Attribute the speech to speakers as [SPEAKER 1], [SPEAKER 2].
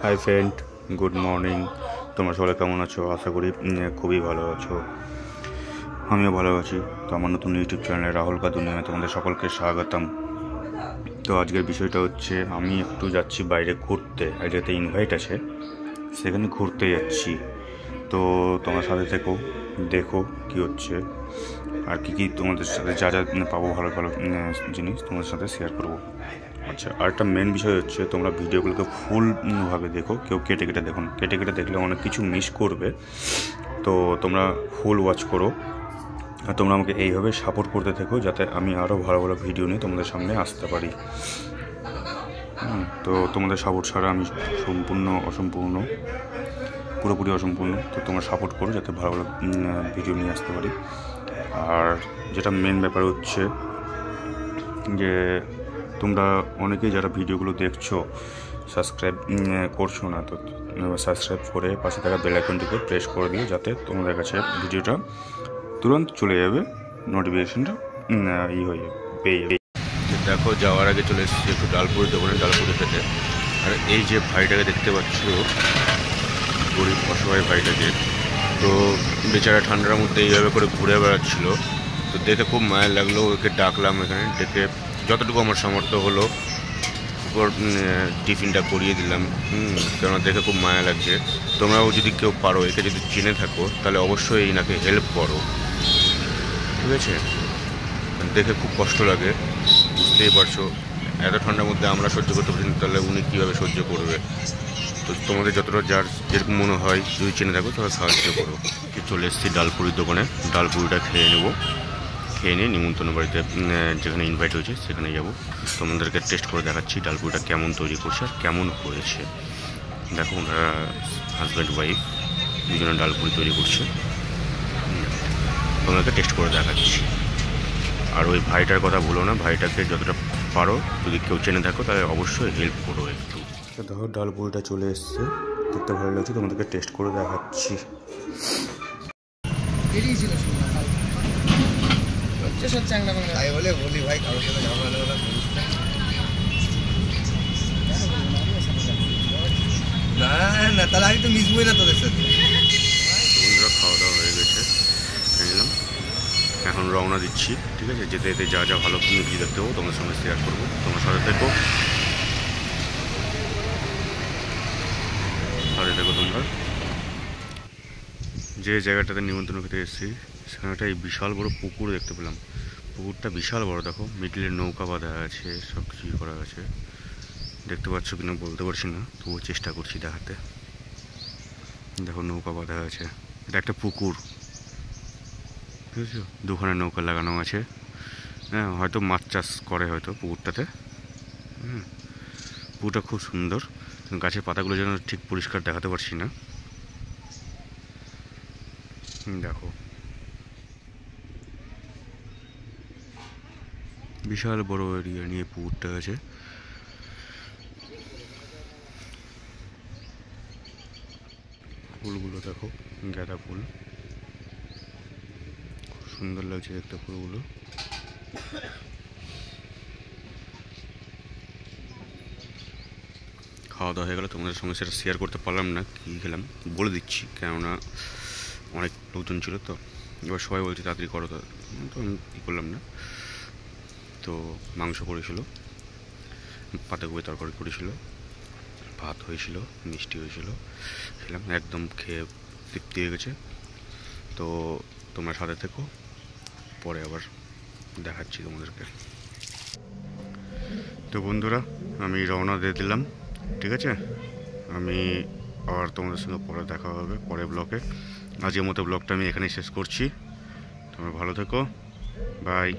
[SPEAKER 1] Hi friend, good morning. তোমরা সবাই কেমন আছো? আশা করি খুবই ভালো আছো। আমিও ভালো আছি। তো আমার নতুন ইউটিউব চ্যানেলে রাহুল কা দুনিয়ায় তোমাদের সকলকে স্বাগতম। তো আজকের বিষয়টা হচ্ছে আমি একটু যাচ্ছি বাইরে ঘুরতে, আজকেতে ইনভাইট আছে, সেখানে ঘুরতে যাচ্ছি। তো তোমার সাথে থেকো, দেখো কী হচ্ছে আর কী তোমাদের সাথে যা যা পাবো ভালো ভালো জিনিস তোমাদের সাথে শেয়ার করবো। আচ্ছা, আর একটা মেন বিষয় হচ্ছে তোমরা ভিডিওগুলোকে ফুলভাবে দেখো, কেউ কেটে কেটে দেখো না। কেটে কেটে দেখলে অনেক কিছু মিস করবে। তো তোমরা ফুল ওয়াচ করো আর তোমরা আমাকে এইভাবে সাপোর্ট করতে থেকো, যাতে আমি আরও ভালো ভালো ভিডিও নিয়ে তোমাদের সামনে আসতে পারি। তো তোমাদের সাপোর্ট ছাড়া আমি অসম্পূর্ণ, পুরোপুরি অসম্পূর্ণ। তো তোমরা সাপোর্ট করো যাতে ভালো ভালো ভিডিও নিয়ে আসতে পারি। আর যেটা মেন ব্যাপার হচ্ছে যে তোমরা অনেকেই যারা ভিডিওগুলো দেখছো সাবস্ক্রাইব করছো না, তো সাবস্ক্রাইব করে পাশে থাকা বেল আইকনটিকে প্রেস করে দিও, যাতে তোমাদের কাছে ভিডিওটা তুরন্ত চলে যাবে, নোটিফিকেশনটা হয়ে যাবে, পেয়ে যাবে। দেখো, যাওয়ার আগে চলে এসেছি একটু ডালপুরি দোকানে, ডালপুরি খেতে। আর এই যে ভাইটাকে দেখতে পাচ্ছ, গরিব অসহায় ভাইটাকে, তো বেচারা ঠান্ডার মধ্যে এইভাবে করে ঘুরে বেড়াচ্ছিল। তো দেখে খুব মায়া লাগলো, ওকে ডাকলাম এখানে, ডেকে যতটুকু আমার সামর্থ্য হলো ওর টিফিনটা করিয়ে দিলাম। কেননা দেখে খুব মায়া লাগছে। তোমরাও যদি কেউ পারো, একে যদি চিনে থাকো, তাহলে অবশ্যই এনাকে হেল্প করো, ঠিক আছে? দেখে খুব কষ্ট লাগে, বুঝতেই পারছো। এত ঠান্ডার মধ্যে আমরা সহ্য করতে পারছি না, তাহলে উনি কীভাবে সহ্য করবে? তো তোমাদের যতটা যার যেরকম মনে হয়, যদি চিনে থাকো তাহলে সাহায্য করো। চলে এসেছি ডালপুরির দোকানে, ডালপুরিটা খেয়ে নেবো। খেয়ে নিয়ে নিমন্ত্রণ বাড়িতে যেখানে ইনভাইট হয়েছে সেখানে যাব। তোমাদেরকে টেস্ট করে দেখাচ্ছি ডালপুরিটা কেমন তৈরি করছে আর কেমন হয়েছে। দেখো, ওনারা হাজব্যান্ড ওয়াইফ দুজনে ডালপুরি তৈরি করছে, তোমাদেরকে টেস্ট করে দেখাচ্ছি। আর ওই ভাইটার কথা ভুলো না, ভাইটাকে যতটা পারো যদি কেউ চেনে থাকো তাহলে অবশ্যই হেল্প করো একটু। দেখো, ডালপুরিটা চলে এসছে, দেখতে ভালো লাগছে, তোমাদেরকে টেস্ট করে দেখাচ্ছি।
[SPEAKER 2] বলি ভাই, কারোর সাথে ঝামেলা না, তাহলে আমি তো মিশবই না তোদের সাথে।
[SPEAKER 1] বন্ধুরা, খাওয়া দাওয়া হয়ে গেছে, খেয়ে নিলাম, এখন রওনা দিচ্ছি। ঠিক আছে, যেতে যেতে যা যা ভালো ভিডিও দেখতে হবো তোমার সঙ্গে শেয়ার করবো। তোমার সাথে দেখো তোমরা। যে জায়গাটাতে নিমন্ত্রণ খেতে এসেছি সেখানটা এই বিশাল বড় পুকুর দেখতে পেলাম। পুকুরটা বিশাল বড়, দেখো মিডিলে নৌকা বাঁধা আছে, সব কিছুই করা আছে। দেখতে পাচ্ছ কিনা বলতে পারছি না, তবুও চেষ্টা করছি দেখাতে। দেখো, নৌকা বাঁধা আছে, এটা একটা পুকুর, বুঝেছো? দুখানে নৌকা লাগানো আছে। হ্যাঁ, হয়তো মাছ চাষ করে হয়তো পুকুরটাতে। পুকুরটা খুব সুন্দর, গাছের পাতাগুলো যেন ঠিক পরিষ্কার দেখাতে পারছি না। দেখো, বিশাল বড় এরিয়া নিয়ে পুকুরটা আছে। ফুলগুলো দেখো, গাঁদা ফুল, খুব সুন্দর লাগছে দেখতে ফুলগুলো। খাওয়া দাওয়া হয়ে গেলো, তোমাদের সঙ্গে সেটা শেয়ার করতে পারলাম না কী খেলাম, বলে দিচ্ছি, কেননা অনেক লোকজন ছিল তো। এবার সবাই বলছে তাড়াতাড়ি করো, তো আমি কী করলাম না। তো মাংস করেছিল, পাতাকপি তরকারি করেছিল, ভাত হয়েছিল, মিষ্টি হয়েছিল, খেলাম, একদম খেয়ে তৃপ্তি হয়ে গেছে। তো তোমরা সাথে থেকো, পরে আবার দেখাচ্ছি তোমাদেরকে। তো বন্ধুরা, আমি রওনা দিয়ে দিলাম, ঠিক আছে? আমি আবার তোমাদের সঙ্গে পরে দেখা হবে পরে ব্লগে। আজকের মতো ব্লগটা আমি এখানেই শেষ করছি। তোমরা ভালো থেকো, বাই।